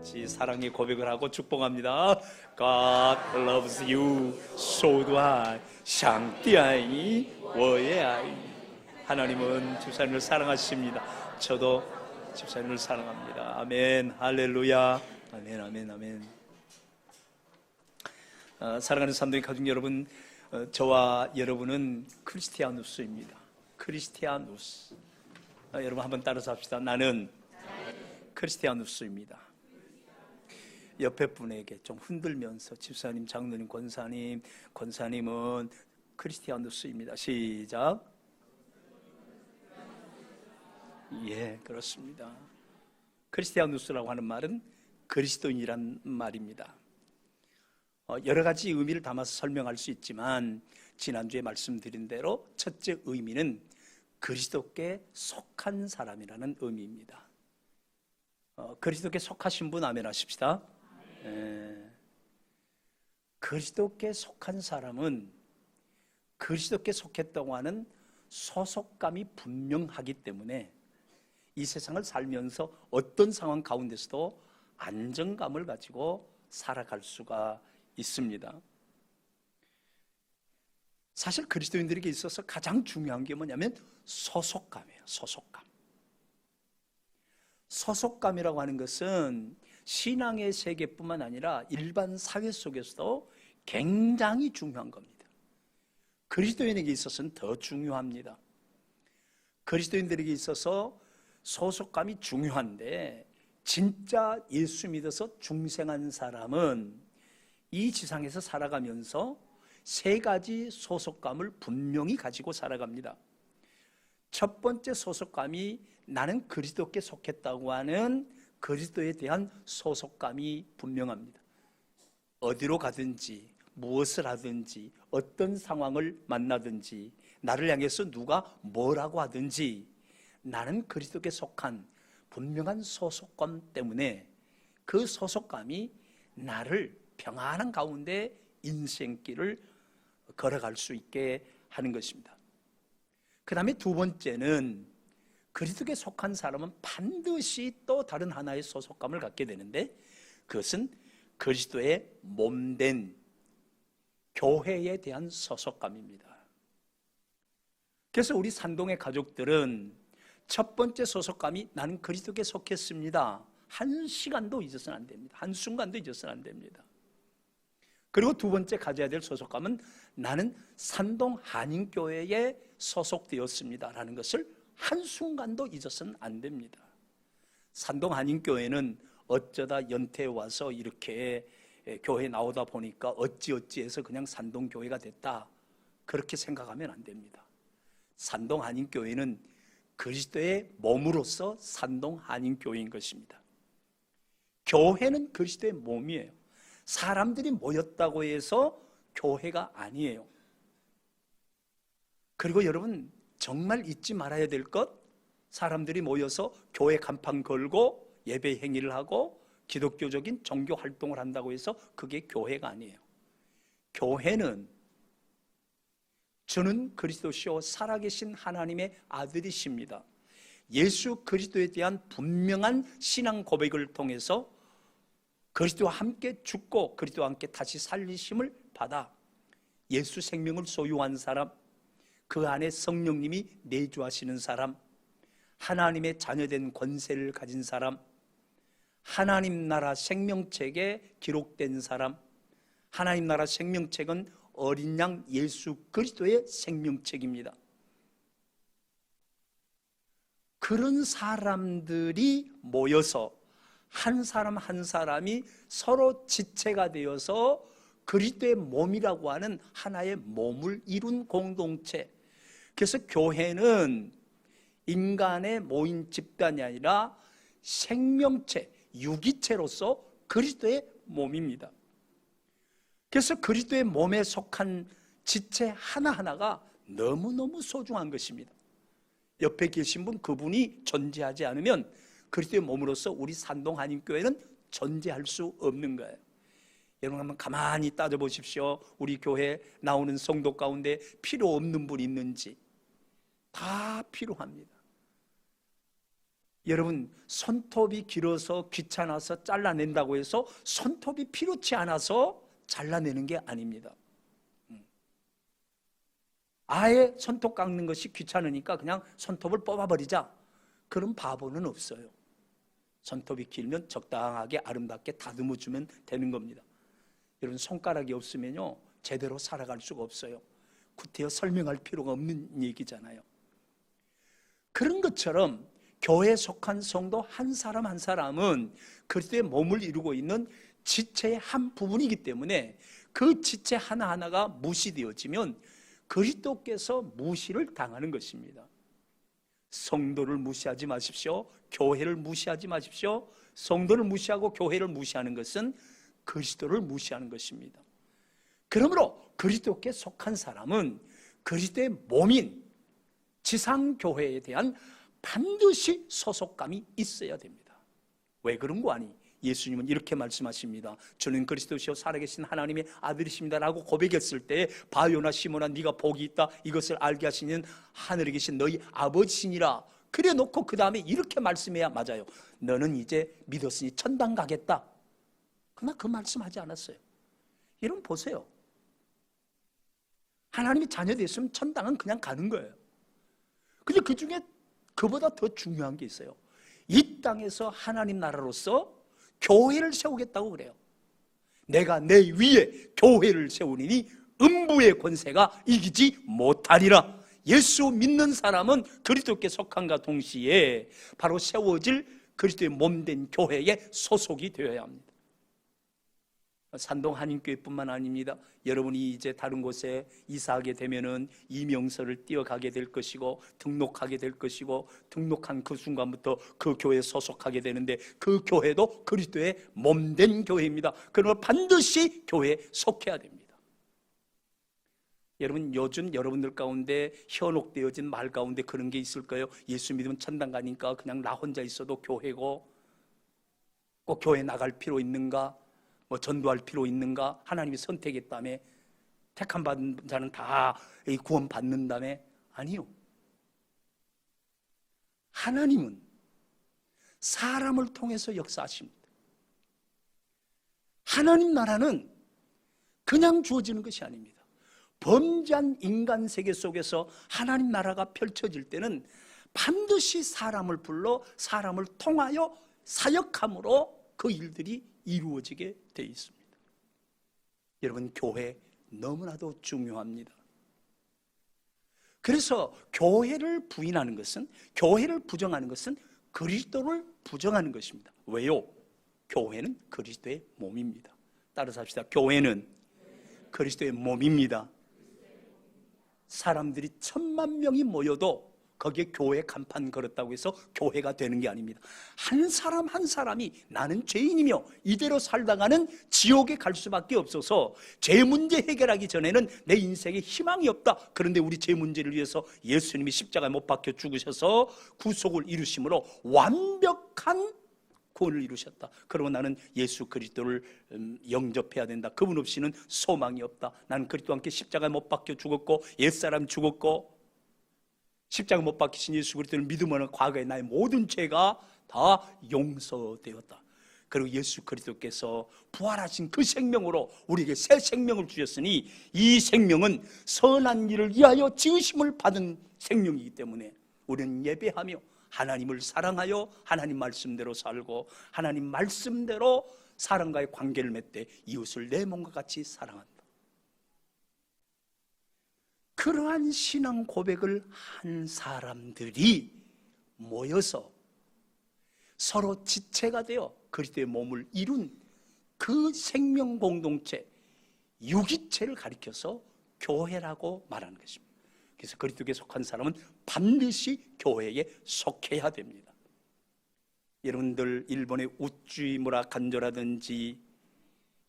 같이 사랑의 고백을 하고 축복합니다. God loves you, so do I. 上帝爱你，我也爱你。 하나님은 집사님을 사랑하십니다. 저도 집사님을 사랑합니다. 아멘, 할렐루야. 아멘, 아멘, 아멘. 사랑하는 산동의 가족 여러분, 저와 여러분은 크리스티아누스입니다. 크리스티아누스. 여러분 한번 따라서 합시다. 나는 크리스티아누스입니다. 옆에 분에게 좀 흔들면서 집사님, 장로님, 권사님은 크리스티아누스입니다. 시작. 예, 그렇습니다. 크리스티아누스라고 하는 말은 그리스도인이란 말입니다. 여러 가지 의미를 담아서 설명할 수 있지만 지난주에 말씀드린 대로 첫째 의미는 그리스도께 속한 사람이라는 의미입니다. 그리스도께 속하신 분 아멘 하십시다. 그리스도께 속한 사람은 그리스도께 속했다고 하는 소속감이 분명하기 때문에 이 세상을 살면서 어떤 상황 가운데서도 안정감을 가지고 살아갈 수가 있습니다. 사실 그리스도인들에게 있어서 가장 중요한 게 뭐냐면 소속감이에요. 소속감. 소속감이라고 하는 것은 신앙의 세계뿐만 아니라 일반 사회 속에서도 굉장히 중요한 겁니다. 그리스도인에게 있어서는 더 중요합니다. 그리스도인들에게 있어서 소속감이 중요한데 진짜 예수 믿어서 중생한 사람은 이 지상에서 살아가면서 세 가지 소속감을 분명히 가지고 살아갑니다. 첫 번째 소속감이 나는 그리스도께 속했다고 하는 그리스도에 대한 소속감이 분명합니다. 어디로 가든지 무엇을 하든지 어떤 상황을 만나든지 나를 향해서 누가 뭐라고 하든지 나는 그리스도께 속한 분명한 소속감 때문에 그 소속감이 나를 평안한 가운데 인생길을 걸어갈 수 있게 하는 것입니다. 그 다음에 두 번째는 그리스도께 속한 사람은 반드시 또 다른 하나의 소속감을 갖게 되는데 그것은 그리스도의 몸된 교회에 대한 소속감입니다. 그래서 우리 산동의 가족들은 첫 번째 소속감이 나는 그리스도께 속했습니다. 한 시간도 잊어서는 안 됩니다. 한순간도 잊어서는 안 됩니다. 그리고 두 번째 가져야 될 소속감은 나는 산동 한인교회에 소속되었습니다 라는 것을 한순간도 잊어서는 안 됩니다. 산동 한인교회는 어쩌다 연태에 와서 이렇게 교회에 나오다 보니까 어찌어찌해서 그냥 산동교회가 됐다 그렇게 생각하면 안 됩니다. 산동 한인교회는 그리스도의 몸으로서 산동 한인교회인 것입니다. 교회는 그리스도의 몸이에요. 사람들이 모였다고 해서 교회가 아니에요. 그리고 여러분 정말 잊지 말아야 될 것, 사람들이 모여서 교회 간판 걸고 예배 행위를 하고 기독교적인 종교 활동을 한다고 해서 그게 교회가 아니에요. 교회는 저는 그리스도시요 살아계신 하나님의 아들이십니다. 예수 그리스도에 대한 분명한 신앙 고백을 통해서 그리스도와 함께 죽고 그리스도와 함께 다시 살리심을 받아 예수 생명을 소유한 사람, 그 안에 성령님이 내주하시는 사람, 하나님의 자녀된 권세를 가진 사람, 하나님 나라 생명책에 기록된 사람, 하나님 나라 생명책은 어린 양 예수 그리스도의 생명책입니다. 그런 사람들이 모여서 한 사람 한 사람이 서로 지체가 되어서 그리스도의 몸이라고 하는 하나의 몸을 이룬 공동체. 그래서 교회는 인간의 모인 집단이 아니라 생명체, 유기체로서 그리스도의 몸입니다. 그래서 그리스도의 몸에 속한 지체 하나하나가 너무너무 소중한 것입니다. 옆에 계신 분, 그분이 존재하지 않으면 그리스도의 몸으로서 우리 산동 한인교회는 존재할 수 없는 거예요. 여러분 한번 가만히 따져보십시오. 우리 교회에 나오는 성도 가운데 필요 없는 분이 있는지. 다 필요합니다. 여러분, 손톱이 길어서 귀찮아서 잘라낸다고 해서 손톱이 필요치 않아서 잘라내는 게 아닙니다. 아예 손톱 깎는 것이 귀찮으니까 그냥 손톱을 뽑아버리자, 그런 바보는 없어요. 손톱이 길면 적당하게 아름답게 다듬어 주면 되는 겁니다. 여러분, 손가락이 없으면요 제대로 살아갈 수가 없어요. 구태여 설명할 필요가 없는 얘기잖아요. 그런 것처럼 교회에 속한 성도 한 사람 한 사람은 그리스도의 몸을 이루고 있는 지체의 한 부분이기 때문에 그 지체 하나하나가 무시되어지면 그리스도께서 무시를 당하는 것입니다. 성도를 무시하지 마십시오. 교회를 무시하지 마십시오. 성도를 무시하고 교회를 무시하는 것은 그리스도를 무시하는 것입니다. 그러므로 그리스도께 속한 사람은 그리스도의 몸인 지상교회에 대한 반드시 소속감이 있어야 됩니다. 왜 그런 거 아니? 예수님은 이렇게 말씀하십니다. 주는 그리스도시요 살아계신 하나님의 아들이십니다 라고 고백했을 때, 바요나 시몬아 네가 복이 있다, 이것을 알게 하시는 하늘에 계신 너희 아버지시니라. 그래 놓고 그 다음에 이렇게 말씀해야 맞아요. 너는 이제 믿었으니 천당 가겠다. 그러나 그 말씀하지 않았어요. 여러분 보세요. 하나님의 자녀 됐으면 천당은 그냥 가는 거예요. 근데 그 중에 그보다 더 중요한 게 있어요. 이 땅에서 하나님 나라로서 교회를 세우겠다고 그래요. 내가 내 위에 교회를 세우리니 음부의 권세가 이기지 못하리라. 예수 믿는 사람은 그리스도께 속함과 동시에 바로 세워질 그리스도의 몸된 교회에 소속이 되어야 합니다. 산동 한인교회뿐만 아닙니다. 여러분이 이제 다른 곳에 이사하게 되면은 이명서를 띄어가게 될 것이고 등록하게 될 것이고, 등록한 그 순간부터 그 교회에 소속하게 되는데 그 교회도 그리스도의 몸된 교회입니다. 그러므로 반드시 교회에 속해야 됩니다. 여러분, 요즘 여러분들 가운데 현혹되어진 말 가운데 그런 게 있을까요? 예수 믿으면 천당 가니까 그냥 나 혼자 있어도 교회고, 꼭 교회 나갈 필요 있는가? 뭐 전도할 필요 있는가? 하나님이 선택했다며, 택함 받은 자는 다 구원 받는다며? 아니요. 하나님은 사람을 통해서 역사하십니다. 하나님 나라는 그냥 주어지는 것이 아닙니다. 범죄한 인간 세계 속에서 하나님 나라가 펼쳐질 때는 반드시 사람을 불러 사람을 통하여 사역함으로 그 일들이 이루어지게 되어 있습니다. 여러분, 교회 너무나도 중요합니다. 그래서 교회를 부인하는 것은, 교회를 부정하는 것은 그리스도를 부정하는 것입니다. 왜요? 교회는 그리스도의 몸입니다. 따라서 합시다. 교회는 그리스도의 몸입니다. 사람들이 1000만 명이 모여도 거기에 교회 간판 걸었다고 해서 교회가 되는 게 아닙니다. 한 사람 한 사람이 나는 죄인이며 이대로 살다가는 지옥에 갈 수밖에 없어서 죄 문제 해결하기 전에는 내 인생에 희망이 없다. 그런데 우리 죄 문제를 위해서 예수님이 십자가에 못 박혀 죽으셔서 구속을 이루심으로 완벽한 구원을 이루셨다. 그리고 나는 예수 그리스도를 영접해야 된다. 그분 없이는 소망이 없다. 나는 그리스도와 함께 십자가에 못 박혀 죽었고 옛사람 죽었고, 십자가 못 박히신 예수 그리스도를 믿으면 과거에 나의 모든 죄가 다 용서되었다. 그리고 예수 그리스도께서 부활하신 그 생명으로 우리에게 새 생명을 주셨으니 이 생명은 선한 일을 위하여 지으심을 받은 생명이기 때문에 우리는 예배하며 하나님을 사랑하여 하나님 말씀대로 살고 하나님 말씀대로 사람과의 관계를 맺되 이웃을 내 몸과 같이 사랑한다. 그러한 신앙 고백을 한 사람들이 모여서 서로 지체가 되어 그리스도의 몸을 이룬 그 생명 공동체, 유기체를 가리켜서 교회라고 말하는 것입니다. 그래서 그리스도께 속한 사람은 반드시 교회에 속해야 됩니다. 여러분들 일본의 우찌무라 간조라든지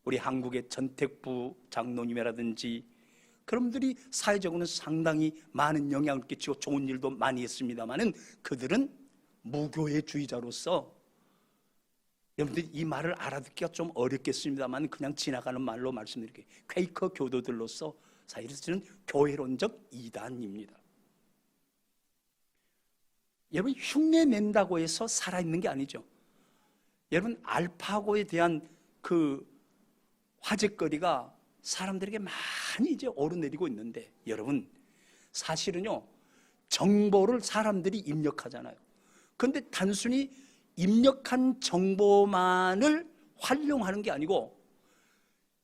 우리 한국의 전택부 장로님이라든지 그런 분들이 사회적으로는 상당히 많은 영향을 끼치고 좋은 일도 많이 했습니다마는 그들은 무교회주의자로서, 여러분들이 이 말을 알아듣기가 좀 어렵겠습니다만 그냥 지나가는 말로 말씀드릴게요. 퀘이커 교도들로서 사실은 교회론적 이단입니다. 여러분, 흉내 낸다고 해서 살아있는 게 아니죠. 여러분, 알파고에 대한 그 화제거리가 사람들에게 많이 이제 오르내리고 있는데, 여러분, 사실은요, 정보를 사람들이 입력하잖아요. 그런데 단순히 입력한 정보만을 활용하는 게 아니고,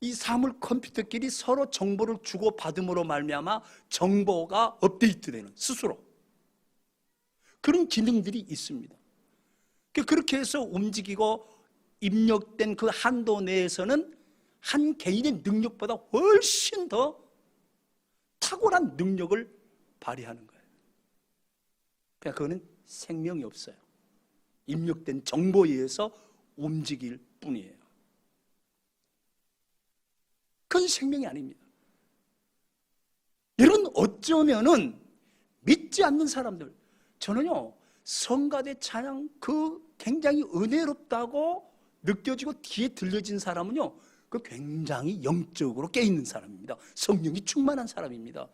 이 사물 컴퓨터끼리 서로 정보를 주고받음으로 말미암아 정보가 업데이트되는, 스스로 그런 기능들이 있습니다. 그렇게 해서 움직이고 입력된 그 한도 내에서는 한 개인의 능력보다 훨씬 더 탁월한 능력을 발휘하는 거예요. 그러니까 그거는 생명이 없어요. 입력된 정보에 의해서 움직일 뿐이에요. 그건 생명이 아닙니다. 여러분, 어쩌면은 믿지 않는 사람들, 저는요, 성가대 찬양 그 굉장히 은혜롭다고 느껴지고 뒤에 들려진 사람은요, 그 굉장히 영적으로 깨있는 사람입니다. 성령이 충만한 사람입니다.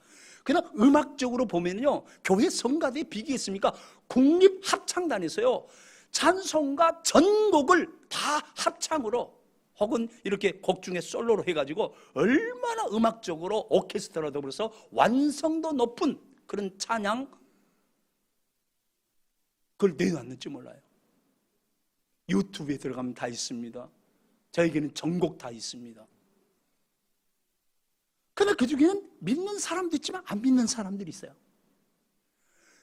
그러나 음악적으로 보면요, 교회 성가대에 비기겠습니까? 국립합창단에서요, 찬송가 전곡을 다 합창으로 혹은 이렇게 곡 중에 솔로로 해가지고 얼마나 음악적으로 오케스트라 더불어서 완성도 높은 그런 찬양 그걸 내놨는지 몰라요. 유튜브에 들어가면 다 있습니다. 저에게는 전곡 다 있습니다. 그러나 그 중에는 믿는 사람도 있지만 안 믿는 사람들이 있어요.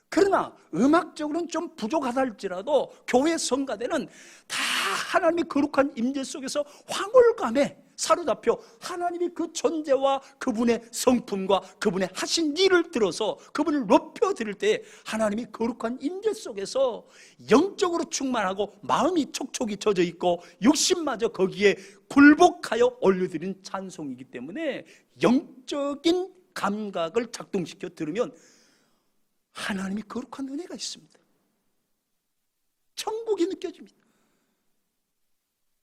그러나 음악적으로는 좀 부족하다 할지라도 교회 성가대는 다 하나님의 거룩한 임재 속에서 황홀감에 사로잡혀 하나님이 그 존재와 그분의 성품과 그분의 하신 일을 들어서 그분을 높여드릴 때 하나님이 거룩한 임재 속에서 영적으로 충만하고 마음이 촉촉이 젖어 있고 육신마저 거기에 굴복하여 올려드린 찬송이기 때문에 영적인 감각을 작동시켜 들으면 하나님이 거룩한 은혜가 있습니다. 천국이 느껴집니다.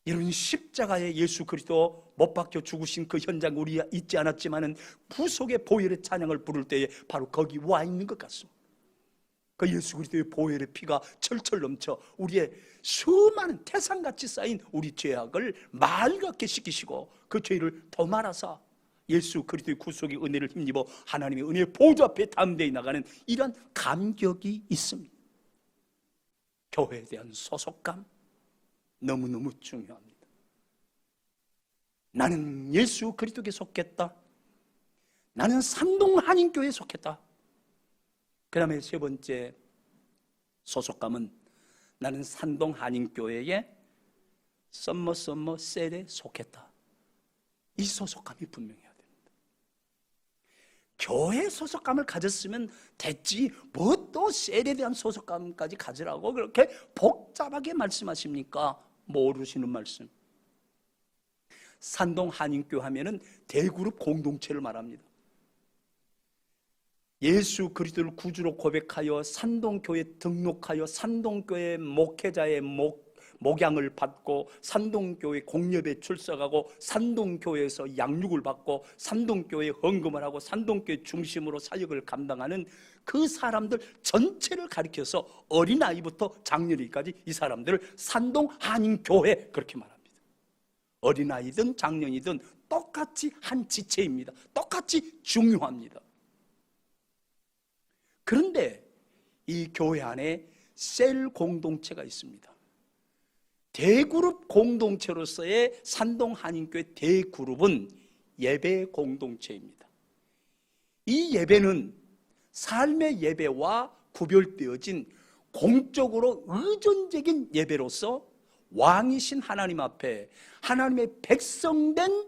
여러분, 십자가에 예수 그리스도 못 박혀 죽으신 그 현장 우리가 있지 않았지만은 구속의 보혈의 찬양을 부를 때에 바로 거기 와 있는 것 같습니다. 그 예수 그리스도의 보혈의 피가 철철 넘쳐 우리의 수많은 태산같이 쌓인 우리 죄악을 맑게 씻기시고 그 죄를 더 말아서 예수 그리스도의 구속의 은혜를 힘입어 하나님의 은혜의 보좌 앞에 담대히 나가는 이러한 감격이 있습니다. 교회에 대한 소속감 너무너무 중요합니다. 나는 예수 그리스도께 속했다. 나는 산동 한인교회에 속했다. 그 다음에 세 번째 소속감은 나는 산동 한인교회에 썸머 셀에 속했다. 이 소속감이 분명해야 됩니다. 교회 소속감을 가졌으면 됐지 뭐 또 셀에 대한 소속감까지 가지라고 그렇게 복잡하게 말씀하십니까? 모르시는 말씀. 산동 한인교회 하면은 대그룹 공동체를 말합니다. 예수 그리스도를 구주로 고백하여 산동교회에 등록하여 산동교회 목회자의 목양을 받고 산동교회 공렵에 출석하고 산동교회에서 양육을 받고 산동교회에 헌금을 하고 산동교회 중심으로 사역을 감당하는 그 사람들 전체를 가리켜서 어린아이부터 장년이까지 이 사람들을 산동 한인교회 그렇게 말합니다. 어린아이든 장년이든 똑같이 한 지체입니다. 똑같이 중요합니다. 그런데 이 교회 안에 셀 공동체가 있습니다. 대그룹 공동체로서의 산동 한인교회 대그룹은 예배 공동체입니다. 이 예배는 삶의 예배와 구별되어진 공적으로 의존적인 예배로서 왕이신 하나님 앞에 하나님의 백성된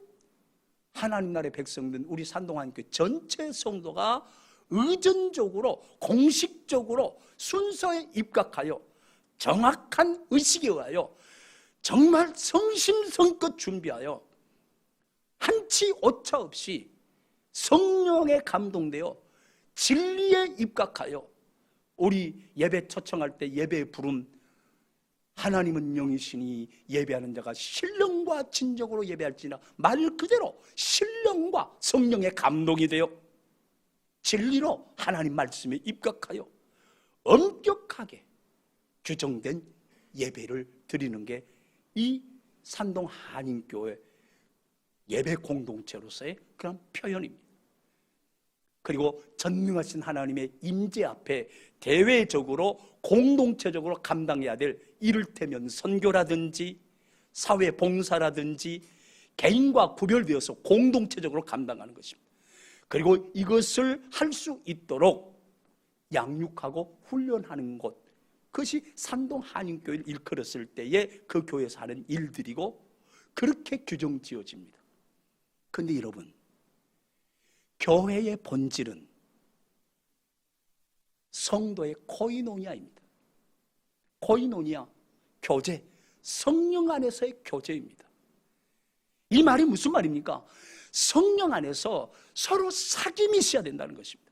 하나님 나라의 백성된 우리 산동 한인교회 전체 성도가 의존적으로 공식적으로 순서에 입각하여 정확한 의식에 의하여 정말 성심성껏 준비하여 한치 오차 없이 성령에 감동되어 진리에 입각하여 우리 예배 초청할 때 예배에 부름 하나님은 영이시니 예배하는 자가 신령과 진정으로 예배할지나 말 그대로 신령과 성령의 감동이 되어 진리로 하나님 말씀에 입각하여 엄격하게 규정된 예배를 드리는 게 이 산동 한인교회 예배 공동체로서의 그런 표현입니다. 그리고 전능하신 하나님의 임재 앞에 대외적으로 공동체적으로 감당해야 될 이를테면 선교라든지 사회 봉사라든지 개인과 구별되어서 공동체적으로 감당하는 것입니다. 그리고 이것을 할 수 있도록 양육하고 훈련하는 것, 그것이 산동 한인교회를 일컬었을 때에 그 교회에서 하는 일들이고 그렇게 규정 지어집니다. 그런데 여러분, 교회의 본질은 성도의 코이노니아입니다. 코이노니아, 교제, 성령 안에서의 교제입니다. 이 말이 무슨 말입니까? 성령 안에서 서로 사귐이 있어야 된다는 것입니다.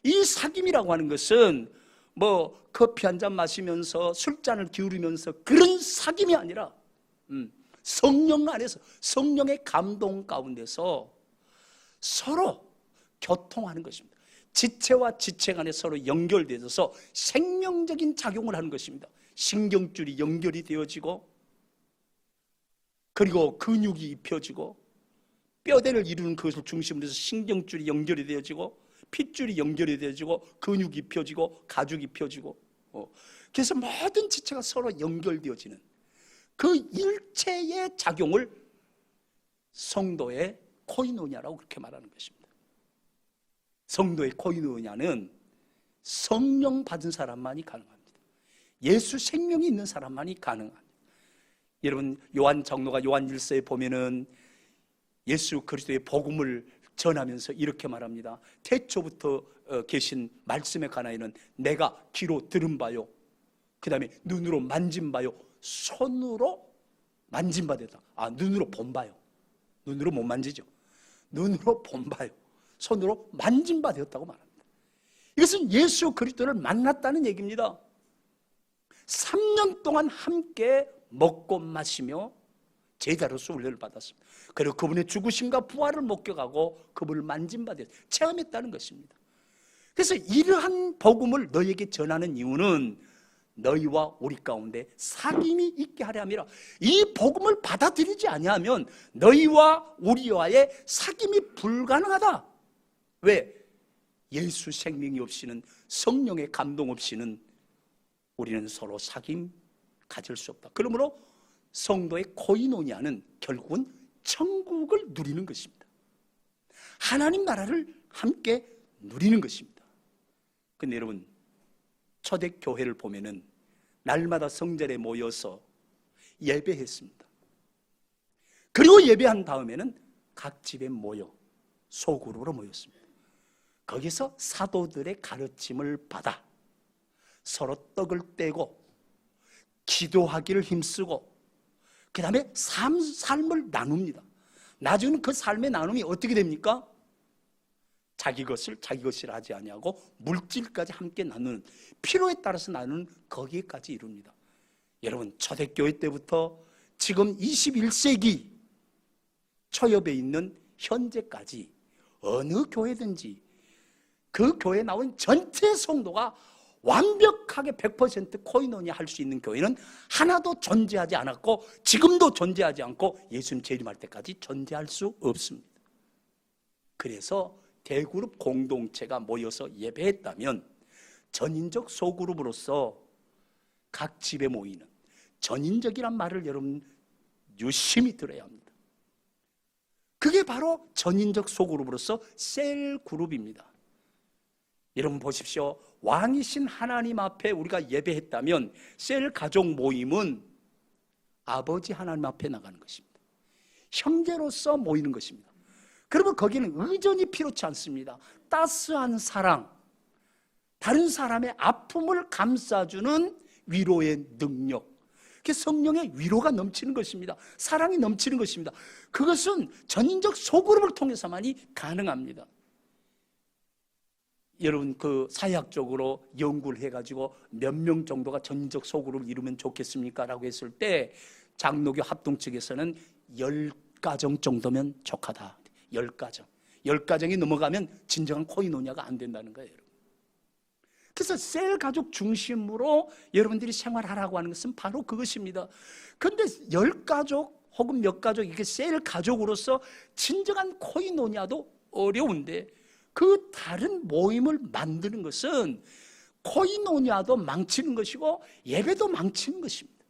이 사귐이라고 하는 것은 뭐 커피 한 잔 마시면서 술잔을 기울이면서 그런 사귐이 아니라 성령 안에서 성령의 감동 가운데서 서로 교통하는 것입니다. 지체와 지체 간에 서로 연결되어서 생명적인 작용을 하는 것입니다. 신경줄이 연결이 되어지고 그리고 근육이 입혀지고 뼈대를 이루는 그것을 중심으로 해서 신경줄이 연결이 되어지고 핏줄이 연결이 되어지고 근육이 펴지고 가죽이 펴지고 그래서 모든 지체가 서로 연결되어지는 그 일체의 작용을 성도의 코이노니아라고 그렇게 말하는 것입니다. 성도의 코이노니아는 성령 받은 사람만이 가능합니다. 예수 생명이 있는 사람만이 가능합니다. 여러분, 요한 장로가 요한 1서에 보면은 예수 그리스도의 복음을 전하면서 이렇게 말합니다. 태초부터 계신 말씀에 관하여는 내가 귀로 들은 바요, 그 다음에 눈으로 만진 바요, 손으로 만진 바 되다. 눈으로 본 바요. 눈으로 못 만지죠. 눈으로 본 바요, 손으로 만진 바 되었다고 말합니다. 이것은 예수 그리스도를 만났다는 얘기입니다. 3년 동안 함께 먹고 마시며 제자로서 훈련을 받았습니다. 그리고 그분의 죽으심과 부활을 목격하고 그분을 만진 바 되었습니다. 체험했다는 것입니다. 그래서 이러한 복음을 너희에게 전하는 이유는 너희와 우리 가운데 사귐이 있게 하려 함이라. 이 복음을 받아들이지 아니하면 너희와 우리와의 사귐이 불가능하다. 왜? 예수 생명이 없이는, 성령의 감동 없이는 우리는 서로 사귐 가질 수 없다. 그러므로 성도의 코이노니아는 결국은 천국을 누리는 것입니다. 하나님 나라를 함께 누리는 것입니다. 근데 여러분, 초대교회를 보면은 날마다 성전에 모여서 예배했습니다. 그리고 예배한 다음에는 각 집에 모여 소그룹으로 모였습니다. 거기서 사도들의 가르침을 받아 서로 떡을 떼고 기도하기를 힘쓰고 그 다음에 삶을 나눕니다. 나중에는 그 삶의 나눔이 어떻게 됩니까? 자기 것을 자기 것이라 하지 아니하고 물질까지 함께 나누는, 필요에 따라서 나누는 거기에까지 이룹니다. 여러분, 초대교회 때부터 지금 21세기 초엽에 있는 현재까지 어느 교회든지 그 교회에 나온 전체 성도가 완벽하게 100% 코이노니아 할 수 있는 교회는 하나도 존재하지 않았고 지금도 존재하지 않고 예수님 재림할 때까지 존재할 수 없습니다. 그래서 대그룹 공동체가 모여서 예배했다면 전인적 소그룹으로서 각 집에 모이는, 전인적이란 말을 여러분 유심히 들어야 합니다. 그게 바로 전인적 소그룹으로서 셀그룹입니다. 여러분 보십시오. 왕이신 하나님 앞에 우리가 예배했다면 셀 가족 모임은 아버지 하나님 앞에 나가는 것입니다. 형제로서 모이는 것입니다. 그러면 거기는 의존이 필요치 않습니다. 따스한 사랑, 다른 사람의 아픔을 감싸주는 위로의 능력, 성령의 위로가 넘치는 것입니다. 사랑이 넘치는 것입니다. 그것은 전인적 소그룹을 통해서만이 가능합니다. 여러분, 그 사회학적으로 연구를 해가지고 몇 명 정도가 전인적 소그룹을 이루면 좋겠습니까? 라고 했을 때 장로교 합동 측에서는 10가정 정도면 족하다. 10가정. 10가정이 넘어가면 진정한 코이노니아가 안 된다는 거예요. 여러분. 그래서 셀 가족 중심으로 여러분들이 생활하라고 하는 것은 바로 그것입니다. 그런데 10가족 혹은 몇 가족 이렇게 셀 가족으로서 진정한 코이노니아도 어려운데 그 다른 모임을 만드는 것은 코이노니아도 망치는 것이고 예배도 망치는 것입니다.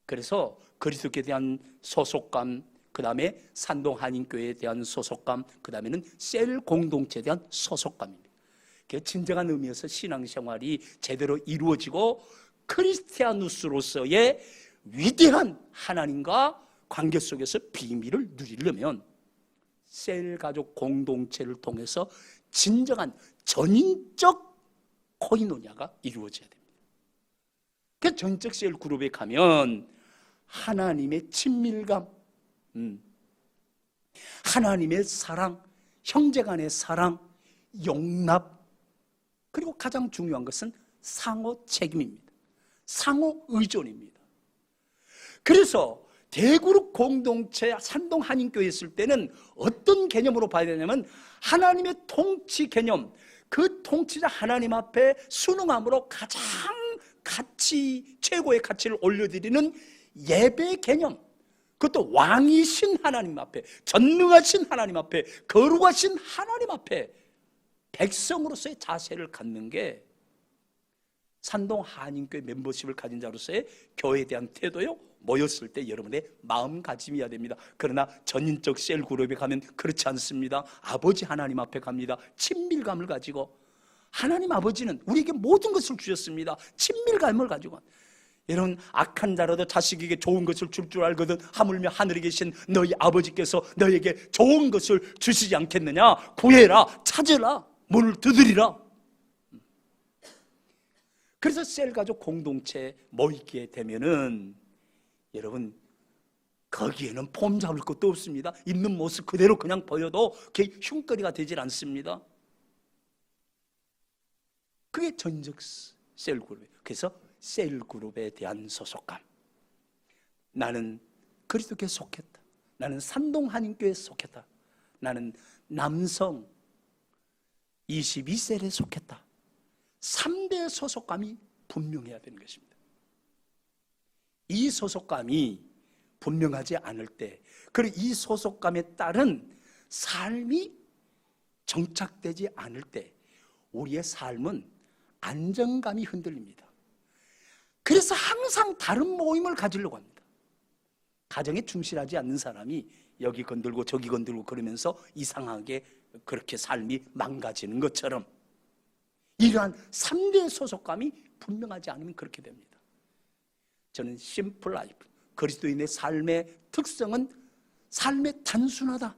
그래서 그리스도께 대한 소속감, 그 다음에 산동 한인교회에 대한 소속감, 그 다음에는 셀 공동체에 대한 소속감입니다. 진정한 의미에서 신앙생활이 제대로 이루어지고 크리스티아누스로서의 위대한 하나님과 관계 속에서 비밀을 누리려면 셀 가족 공동체를 통해서 진정한 전인적 코이노니아가 이루어져야 됩니다. 그 전적 셀 그룹에 가면 하나님의 친밀감, 하나님의 사랑, 형제간의 사랑, 용납, 그리고 가장 중요한 것은 상호 책임입니다. 상호 의존입니다. 그래서 대그룹 공동체 산동 한인교회에 있을 때는 어떤 개념으로 봐야 되냐면 하나님의 통치 개념, 그 통치자 하나님 앞에 순응함으로 가장 가치, 최고의 가치를 올려드리는 예배 개념, 그것도 왕이신 하나님 앞에, 전능하신 하나님 앞에, 거룩하신 하나님 앞에 백성으로서의 자세를 갖는 게 산동 한인교회 멤버십을 가진 자로서의 교회에 대한 태도요, 모였을 때 여러분의 마음가짐이어야 됩니다. 그러나 전인적 셀 그룹에 가면 그렇지 않습니다. 아버지 하나님 앞에 갑니다. 친밀감을 가지고, 하나님 아버지는 우리에게 모든 것을 주셨습니다. 친밀감을 가지고. 여러분, 악한 자라도 자식에게 좋은 것을 줄 줄 알거든 하물며 하늘에 계신 너희 아버지께서 너희에게 좋은 것을 주시지 않겠느냐. 구해라, 찾으라, 문을 두드리라. 그래서 셀가족 공동체에 모이게 되면은 여러분, 거기에는 폼 잡을 것도 없습니다. 있는 모습 그대로 그냥 보여도 그게 흉거리가 되질 않습니다. 그게 전적 셀그룹이에요. 그래서 셀그룹에 대한 소속감, 나는 그리스도께 속했다, 나는 산동 한인교회에 속했다, 나는 남성 22셀에 속했다, 3대 소속감이 분명해야 되는 것입니다. 이 소속감이 분명하지 않을 때, 그리고 이 소속감에 따른 삶이 정착되지 않을 때 우리의 삶은 안정감이 흔들립니다. 그래서 항상 다른 모임을 가지려고 합니다. 가정에 충실하지 않는 사람이 여기 건들고 저기 건들고 그러면서 이상하게 그렇게 삶이 망가지는 것처럼 이러한 3대 소속감이 분명하지 않으면 그렇게 됩니다. 저는 심플 라이프, 그리스도인의 삶의 특성은 삶의 단순하다.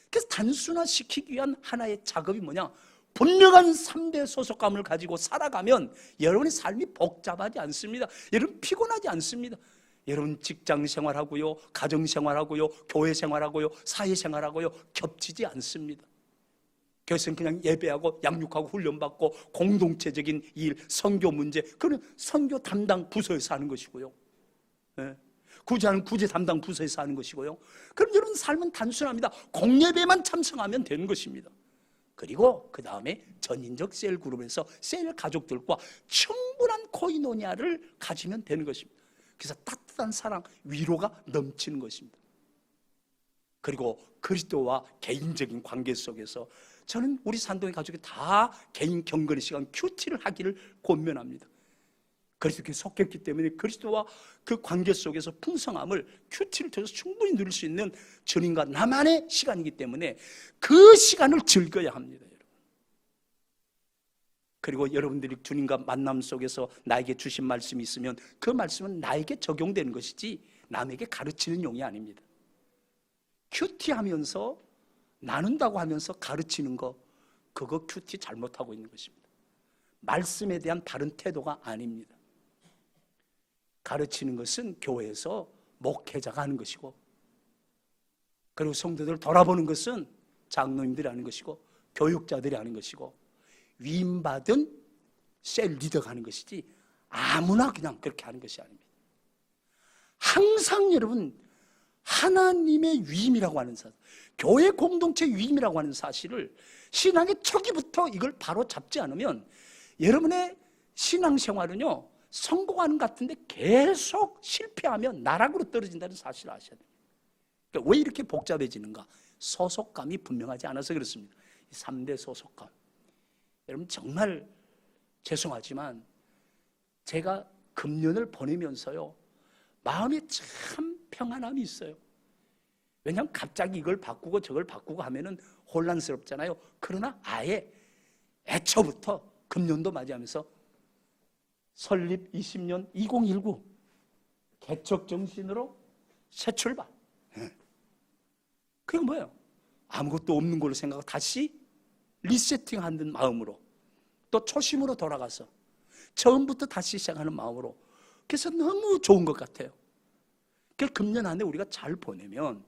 그래서 단순화시키기 위한 하나의 작업이 뭐냐? 분명한 3대 소속감을 가지고 살아가면 여러분의 삶이 복잡하지 않습니다. 여러분 피곤하지 않습니다. 여러분 직장 생활하고요, 가정 생활하고요, 교회 생활하고요, 사회 생활하고요 겹치지 않습니다. 교회에서는 그냥 예배하고 양육하고 훈련받고 공동체적인 일, 선교 문제, 그건 선교 담당 부서에서 하는 것이고요, 구제하는 구제 담당 부서에서 하는 것이고요. 그럼 여러분 삶은 단순합니다. 공예배만 참석하면 되는 것입니다. 그리고 그 다음에 전인적 셀 그룹에서 셀 가족들과 충분한 코이노니아를 가지면 되는 것입니다. 그래서 따뜻한 사랑, 위로가 넘치는 것입니다. 그리고 그리스도와 개인적인 관계 속에서 저는 우리 산동의 가족이 다 개인 경건의 시간 큐티를 하기를 권면합니다. 그리스도께 속했기 때문에 그리스도와 그 관계 속에서 풍성함을 큐티를 통해서 충분히 누릴 수 있는 주님과 나만의 시간이기 때문에 그 시간을 즐겨야 합니다. 여러분. 그리고 여러분들이 주님과 만남 속에서 나에게 주신 말씀이 있으면 그 말씀은 나에게 적용되는 것이지 남에게 가르치는 용이 아닙니다. 큐티하면서 나눈다고 하면서 가르치는 거, 그거 큐티 잘못하고 있는 것입니다. 말씀에 대한 바른 태도가 아닙니다. 가르치는 것은 교회에서 목회자가 하는 것이고, 그리고 성도들을 돌아보는 것은 장로님들이 하는 것이고 교육자들이 하는 것이고 위임받은 셀 리더가 하는 것이지 아무나 그냥 그렇게 하는 것이 아닙니다. 항상 여러분 하나님의 위임이라고 하는 사실, 교회 공동체 위임이라고 하는 사실을 신앙의 초기부터 이걸 바로 잡지 않으면 여러분의 신앙생활은요, 성공하는 것 같은데 계속 실패하면 나락으로 떨어진다는 사실을 아셔야 돼요. 그러니까 왜 이렇게 복잡해지는가? 소속감이 분명하지 않아서 그렇습니다. 3대 소속감. 여러분 정말 죄송하지만 제가 금년을 보내면서요, 마음에 참 평안함이 있어요. 왜냐하면 갑자기 이걸 바꾸고 저걸 바꾸고 하면은 혼란스럽잖아요. 그러나 아예 애초부터 금년도 맞이하면서 설립 20년 2019 개척 정신으로 새 출발. 그게 뭐예요? 아무것도 없는 걸로 생각하고 다시 리세팅하는 마음으로, 또 초심으로 돌아가서 처음부터 다시 시작하는 마음으로. 그래서 너무 좋은 것 같아요. 그 금년 안에 우리가 잘 보내면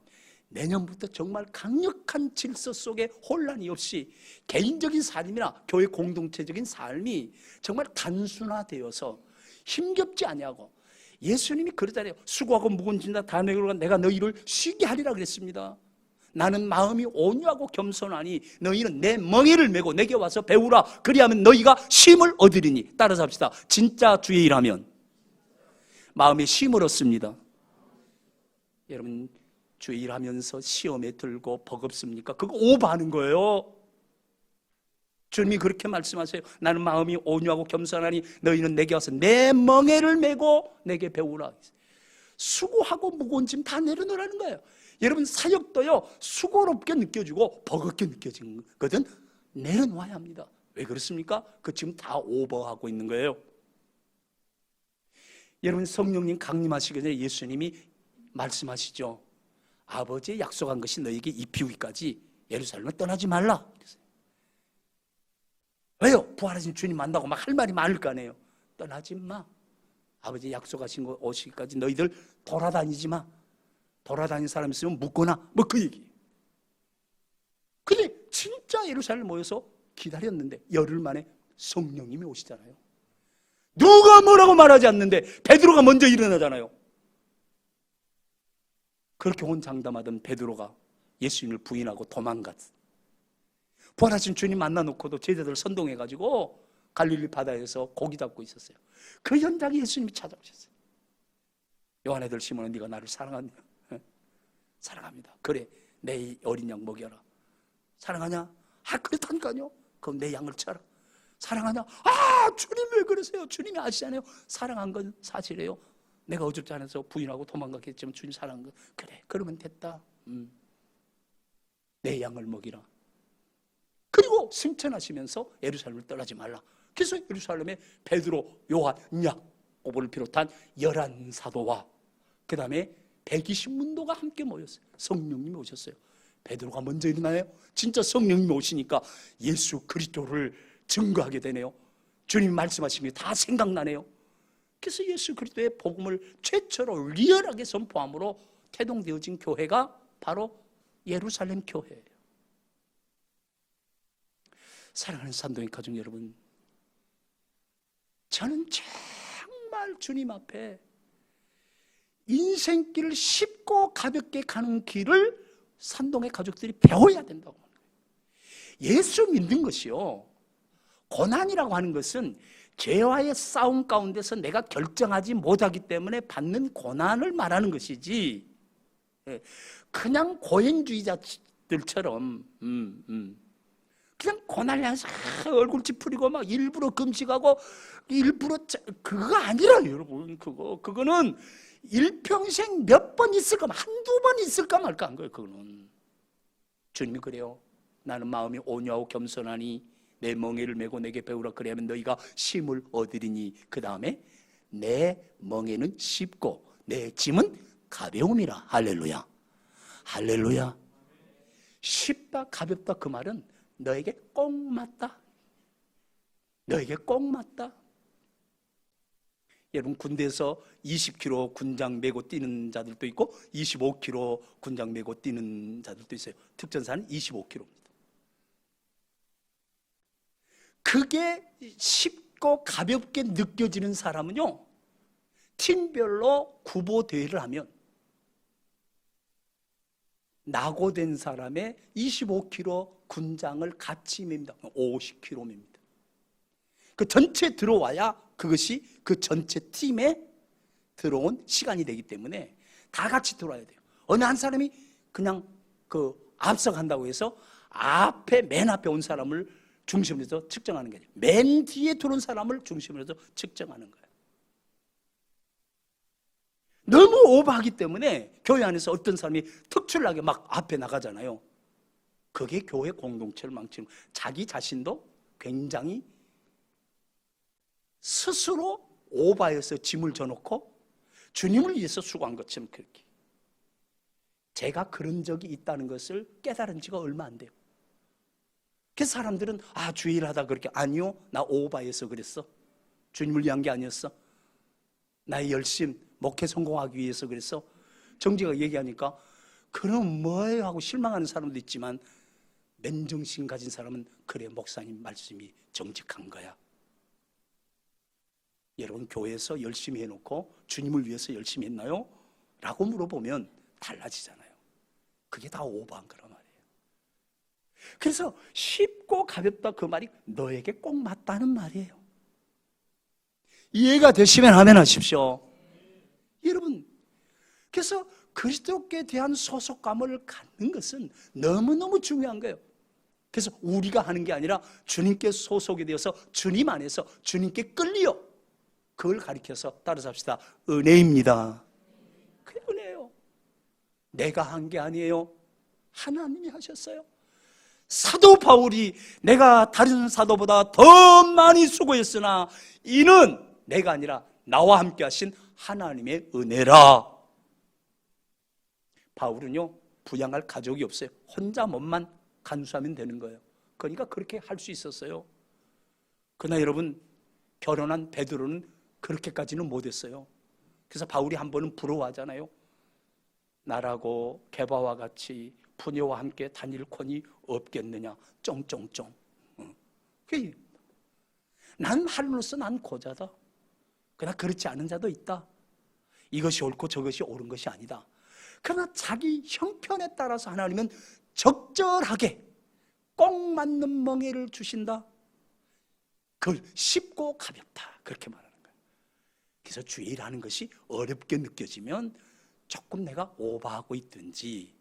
내년부터 정말 강력한 질서 속에 혼란이 없이 개인적인 삶이나 교회 공동체적인 삶이 정말 단순화되어서 힘겹지 아니하고, 예수님이 그러잖아요. 수고하고 무거운 짐 다 내가 너희를 쉬게 하리라 그랬습니다. 나는 마음이 온유하고 겸손하니 너희는 내 멍에를 메고 내게 와서 배우라. 그리하면 너희가 쉼을 얻으리니. 따라서 합시다. 진짜 주의 일하면 마음에 쉼을 얻습니다. 여러분 주의 일하면서 시험에 들고 버겁습니까? 그거 오버하는 거예요. 주님이 그렇게 말씀하세요. 나는 마음이 온유하고 겸손하니 너희는 내게 와서 내 멍에를 메고 내게 배우라. 수고하고 무거운 짐 다 내려놓으라는 거예요. 여러분 사역도요, 수고롭게 느껴지고 버겁게 느껴지거든. 내려놓아야 합니다. 왜 그렇습니까? 그 지금 다 오버하고 있는 거예요. 여러분 성령님 강림하시기 전에 예수님이 말씀하시죠. 아버지의 약속한 것이 너에게 입히우기까지 예루살렘을 떠나지 말라. 왜요? 부활하신 주님 만나고 막 할 말이 많을 거 아니에요. 떠나지 마. 아버지 약속하신 거 오시기까지 너희들 돌아다니지 마. 돌아다니는 사람 있으면 묻거나 뭐 그 얘기. 근데 진짜 예루살렘 모여서 기다렸는데 열흘 만에 성령님이 오시잖아요. 누가 뭐라고 말하지 않는데 베드로가 먼저 일어나잖아요. 그렇게 혼장담하던 베드로가 예수님을 부인하고 도망갔어. 부활하신 주님 만나놓고도 제자들 선동해가지고 갈릴리 바다에서 고기 잡고 있었어요. 그 현장에 예수님이 찾아오셨어요. 요한의 아들 시몬아, 네가 나를 사랑하냐? 사랑합니다. 그래, 내 어린 양 먹여라. 사랑하냐? 아, 그렇다니까요. 그럼 내 양을 쳐라. 사랑하냐? 아, 주님 왜 그러세요? 주님이 아시잖아요. 사랑한 건 사실이에요. 내가 어줍지 않아서 부인하고 도망갔겠지만 주님 사랑한 거. 그래, 그러면 됐다. 내 양을 먹이라. 그리고 승천하시면서 예루살렘을 떠나지 말라. 그래서 예루살렘에 베드로, 요한, 야고보를 비롯한 11사도와 그 다음에 120문도가 함께 모였어요. 성령님이 오셨어요. 베드로가 먼저 일어나요. 진짜 성령님이 오시니까 예수 그리스도를 증거하게 되네요. 주님 말씀하신 게 다 생각나네요. 그래서 예수 그리스도의 복음을 최초로 리얼하게 선포함으로 태동되어진 교회가 바로 예루살렘 교회예요. 사랑하는 산동의 가족 여러분, 저는 정말 주님 앞에 인생길을 쉽고 가볍게 가는 길을 산동의 가족들이 배워야 된다고 합니다. 예수 믿는 것이요, 고난이라고 하는 것은 죄와의 싸움 가운데서 내가 결정하지 못하기 때문에 받는 고난을 말하는 것이지, 그냥 고행주의자들처럼 그냥 고난을 향해서 얼굴 찌푸리고 막 일부러 금식하고 일부러 그거 아니라요, 여러분. 그거는 일평생 몇 번 있을까, 한두 번 있을까 말까 한 거예요. 그거는 주님이 그래요. 나는 마음이 온유하고 겸손하니 내 멍에를 메고 내게 배우라. 그래야면 너희가 쉼을 얻으리니. 그 다음에 내 멍에는 쉽고 내 짐은 가벼움이라. 할렐루야, 할렐루야. 쉽다 가볍다 그 말은 너에게 꼭 맞다. 너에게 꼭 맞다. 여러분 군대에서 20km 군장 메고 뛰는 자들도 있고 25km 군장 메고 뛰는 자들도 있어요. 특전사는 25km입니다. 그게 쉽고 가볍게 느껴지는 사람은요, 팀별로 구보 대회를 하면 낙오된 사람의 25km 군장을 같이 맵니다. 50km 맵니다. 그 전체에 들어와야 그것이 그 전체 팀에 들어온 시간이 되기 때문에 다 같이 들어와야 돼요. 어느 한 사람이 그냥 그 앞서간다고 해서 맨 앞에 온 사람을 중심으로 해서 측정하는 게 아니에요. 맨 뒤에 들어온 사람을 중심으로 해서 측정하는 거예요. 너무 오버하기 때문에 교회 안에서 어떤 사람이 특출나게 막 앞에 나가잖아요. 그게 교회 공동체를 망치는 거예요. 자기 자신도 굉장히 스스로 오버해서 짐을 져놓고 주님을 위해서 수고한 것처럼 그렇게. 제가 그런 적이 있다는 것을 깨달은 지가 얼마 안 돼요. 그래서 사람들은 주일 하다 그렇게. 아니요, 나 오버해서 그랬어. 주님을 위한 게 아니었어. 나의 열심, 목회 성공하기 위해서 그랬어. 정지가 얘기하니까 그럼 뭐예요 하고 실망하는 사람도 있지만 맨정신 가진 사람은 그래, 목사님 말씀이 정직한 거야. 여러분 교회에서 열심히 해놓고 주님을 위해서 열심히 했나요? 라고 물어보면 달라지잖아요. 그게 다 오버한 거란 말이에요. 그래서 쉽고 가볍다 그 말이 너에게 꼭 맞다는 말이에요. 이해가 되시면 아멘 하십시오. 여러분, 그래서 그리스도께 대한 소속감을 갖는 것은 너무너무 중요한 거예요. 그래서 우리가 하는 게 아니라 주님께 소속이 되어서 주님 안에서 주님께 끌려 그걸 가리켜서 따라서 합시다. 은혜입니다. 그게 은혜예요. 내가 한 게 아니에요. 하나님이 하셨어요. 사도 바울이 내가 다른 사도보다 더 많이 수고했으나 이는 내가 아니라 나와 함께 하신 하나님의 은혜라. 바울은요, 부양할 가족이 없어요. 혼자 몸만 간수하면 되는 거예요. 그러니까 그렇게 할 수 있었어요. 그러나 여러분, 결혼한 베드로는 그렇게까지는 못했어요. 그래서 바울이 한 번은 부러워하잖아요. 나라고 게바와 같이 부녀와 함께 다닐 권이 없겠느냐. 쫑쫑쫑. 난 할로서 난 고자다. 그러나 그렇지 않은 자도 있다. 이것이 옳고 저것이 옳은 것이 아니다. 그러나 자기 형편에 따라서 하나님은 적절하게 꼭 맞는 멍에를 주신다. 그걸 쉽고 가볍다. 그렇게 말하는 거예요. 그래서 주일하는 것이 어렵게 느껴지면 조금 내가 오버하고 있든지,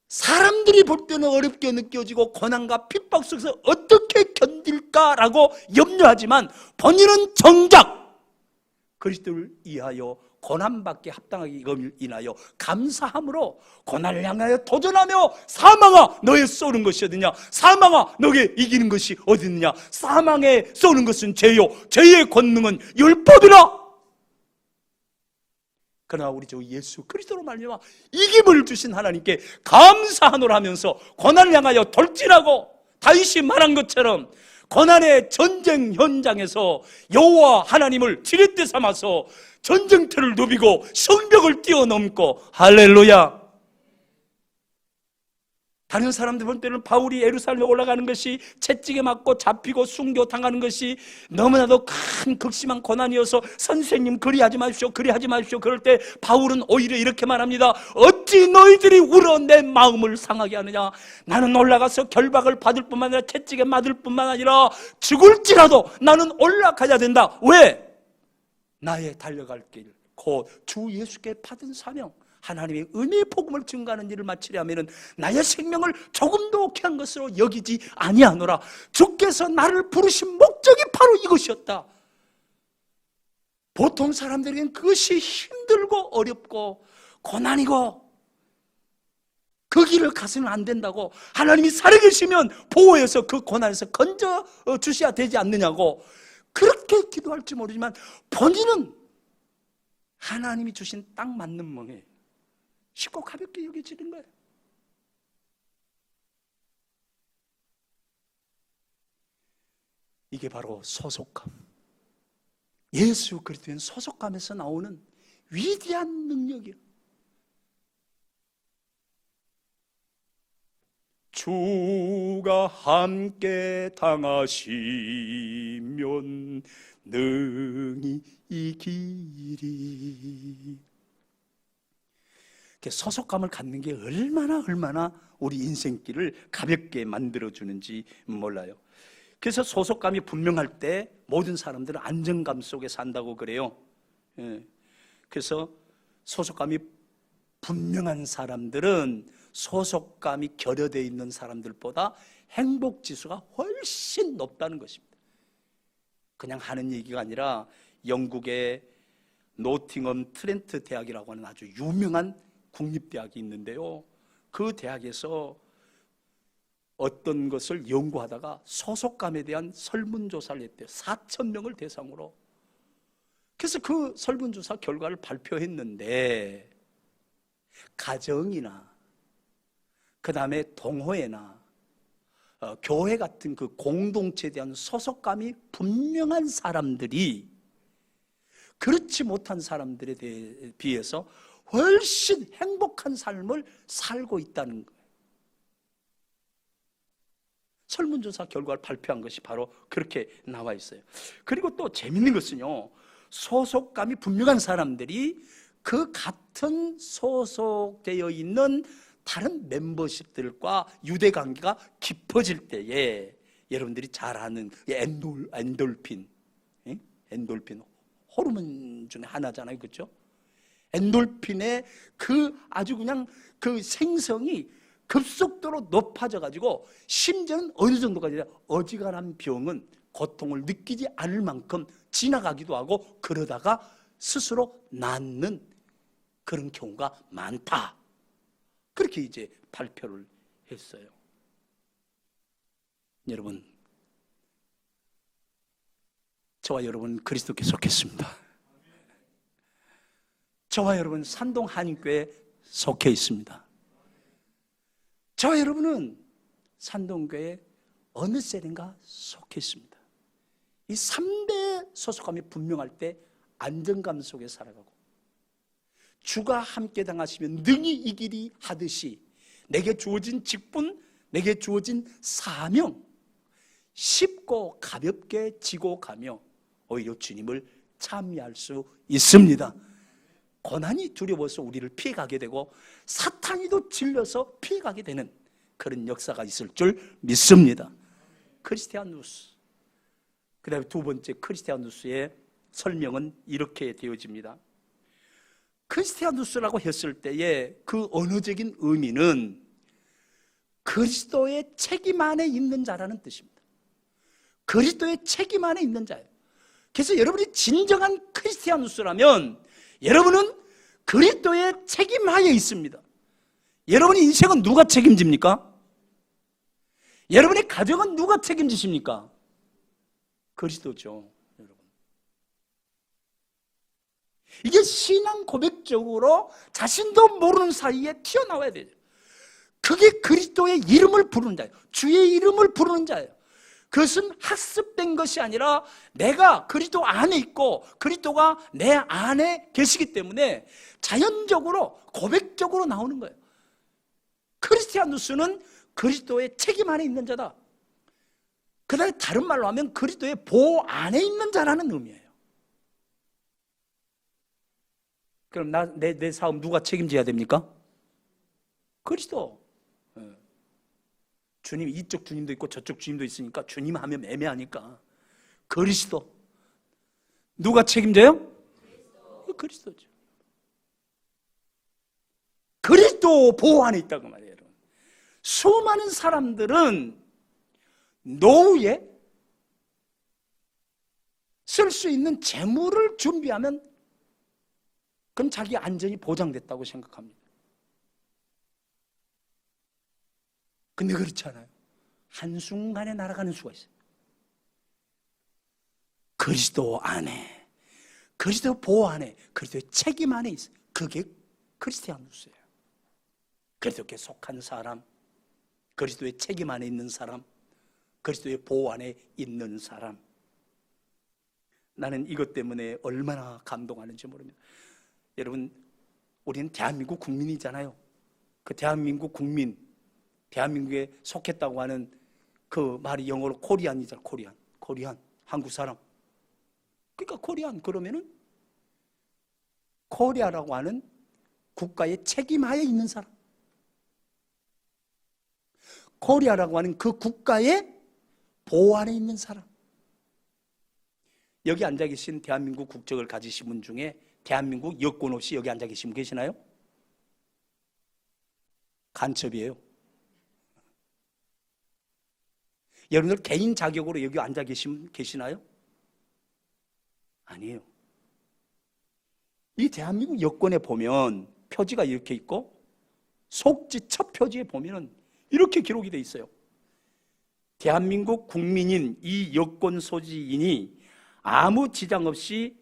사람들이 볼 때는 어렵게 느껴지고 고난과 핍박 속에서 어떻게 견딜까라고 염려하지만 본인은 정작 그리스도를 위하여 고난받기 합당하게 인하여 감사함으로 고난을 향하여 도전하며 사망아 너의 쏘는 것이 어디냐, 사망아 너의 이기는 것이 어디냐, 사망에 쏘는 것은 죄요 죄의 권능은 율법이라. 그러나 우리 주 예수 그리스도로 말미암아 이김을 주신 하나님께 감사하노라 하면서 고난을 향하여 돌진하고, 다윗이 말한 것처럼 고난의 전쟁 현장에서 여호와 하나님을 지렛대 삼아서 전쟁터를 누비고 성벽을 뛰어넘고, 할렐루야. 다른 사람들 볼 때는 바울이 예루살렘에 올라가는 것이 채찍에 맞고 잡히고 순교당하는 것이 너무나도 큰 극심한 고난이어서 선생님 그리하지 마십시오 그리하지 마십시오. 그럴 때 바울은 오히려 이렇게 말합니다. 어찌 너희들이 울어 내 마음을 상하게 하느냐. 나는 올라가서 결박을 받을 뿐만 아니라 채찍에 맞을 뿐만 아니라 죽을지라도 나는 올라가야 된다. 왜? 나의 달려갈 길 곧 주 예수께 받은 사명, 하나님의 은혜의 복음을 증거하는 일을 마치려 하면은 나의 생명을 조금도 귀한 것으로 여기지 아니하노라. 주께서 나를 부르신 목적이 바로 이것이었다. 보통 사람들에겐 그것이 힘들고 어렵고 고난이고 그 길을 가서는 안 된다고, 하나님이 살아계시면 보호해서 그 고난에서 건져 주셔야 되지 않느냐고 그렇게 기도할지 모르지만 본인은 하나님이 주신 딱 맞는 멍에 쉽고 가볍게 여겨지는 거예요. 이게 바로 소속감, 예수 그리스도의 소속감에서 나오는 위대한 능력이에요. 주가 함께 당하시면 능히 이기리. 소속감을 갖는 게 얼마나 우리 인생길을 가볍게 만들어주는지 몰라요. 그래서 소속감이 분명할 때 모든 사람들은 안정감 속에 산다고 그래요. 그래서 소속감이 분명한 사람들은 소속감이 결여되어 있는 사람들보다 행복지수가 훨씬 높다는 것입니다. 그냥 하는 얘기가 아니라 영국의 노팅엄 트렌트 대학이라고 하는 아주 유명한 국립대학이 있는데요, 그 대학에서 어떤 것을 연구하다가 소속감에 대한 설문조사를 했대요. 4,000명을 대상으로. 그래서 그 설문조사 결과를 발표했는데, 가정이나 그 다음에 동호회나 교회 같은 그 공동체에 대한 소속감이 분명한 사람들이 그렇지 못한 사람들에 비해서 훨씬 행복한 삶을 살고 있다는 거예요. 설문조사 결과를 발표한 것이 바로 그렇게 나와 있어요. 그리고 또 재밌는 것은요, 소속감이 분명한 사람들이 그 같은 소속되어 있는 다른 멤버십들과 유대관계가 깊어질 때에 여러분들이 잘 아는 엔돌핀 호르몬 중에 하나잖아요, 그렇죠? 엔돌핀의 그 아주 그냥 그 생성이 급속도로 높아져 가지고 심지어는 어느 정도까지 어지간한 병은 고통을 느끼지 않을 만큼 지나가기도 하고 그러다가 스스로 낫는 그런 경우가 많다. 그렇게 이제 발표를 했어요. 여러분, 저와 여러분 그리스도께 속했습니다. 저와 여러분 산동 한인교회에 속해 있습니다. 저와 여러분은 산동교회 어느 셀인가 속해 있습니다. 이 3대 소속감이 분명할 때 안정감 속에 살아가고, 주가 함께 당하시면 능히 이기리 하듯이 내게 주어진 직분, 내게 주어진 사명 쉽고 가볍게 지고 가며 오히려 주님을 참여할 수 있습니다. 고난이 두려워서 우리를 피해가게 되고 사탄이도 질려서 피해가게 되는 그런 역사가 있을 줄 믿습니다. 크리스티아누스, 그 다음에 두 번째 크리스티아누스의 설명은 이렇게 되어집니다. 크리스티아누스라고 했을 때의 그 언어적인 의미는 그리스도의 책임 안에 있는 자라는 뜻입니다. 그리스도의 책임 안에 있는 자예요. 그래서 여러분이 진정한 크리스티아누스라면 여러분은 그리스도의 책임하에 있습니다. 여러분의 인생은 누가 책임집니까? 여러분의 가정은 누가 책임지십니까? 그리스도죠, 여러분. 이게 신앙 고백적으로 자신도 모르는 사이에 튀어나와야 돼요. 그게 그리스도의 이름을 부르는 자예요. 주의 이름을 부르는 자예요. 그것은 학습된 것이 아니라 내가 그리스도 안에 있고 그리스도가 내 안에 계시기 때문에 자연적으로 고백적으로 나오는 거예요. 크리스티아누스는 그리스도의 책임 안에 있는 자다. 그 다음에 다른 말로 하면 그리스도의 보호 안에 있는 자라는 의미예요. 그럼 내 사업 누가 책임져야 됩니까? 그리스도. 주님, 이쪽 주님도 있고 저쪽 주님도 있으니까 주님 하면 애매하니까 그리스도. 누가 책임져요? 그리스도죠. 그리스도 보호 안에 있다고 말이에요, 여러분. 수많은 사람들은 노후에 쓸 수 있는 재물을 준비하면 그럼 자기 안전이 보장됐다고 생각합니다. 근데 그렇지 않아요. 한순간에 날아가는 수가 있어요. 그리스도 안에, 그리스도 보호 안에, 그리스도의 책임 안에 있어요. 그게 크리스티아누스예요. 그리스도께 속한 사람, 그리스도의 책임 안에 있는 사람, 그리스도의 보호 안에 있는 사람. 나는 이것 때문에 얼마나 감동하는지 모릅니다. 여러분, 우리는 대한민국 국민이잖아요. 그 대한민국 국민, 대한민국에 속했다고 하는 그 말이 영어로 코리안이잖아. 코리안, 한국 사람. 그러니까 코리안 그러면은 코리아라고 하는 국가의 책임하에 있는 사람, 코리아라고 하는 그 국가의 보호 안에 있는 사람. 여기 앉아 계신 대한민국 국적을 가지신 분 중에 대한민국 여권 없이 여기 앉아 계신 분 계시나요? 간첩이에요. 여러분들 개인 자격으로 여기 앉아 계시나요? 아니에요. 이 대한민국 여권에 보면 표지가 이렇게 있고 속지 첫 표지에 보면은 이렇게 기록이 돼 있어요. 대한민국 국민인 이 여권 소지인이 아무 지장 없이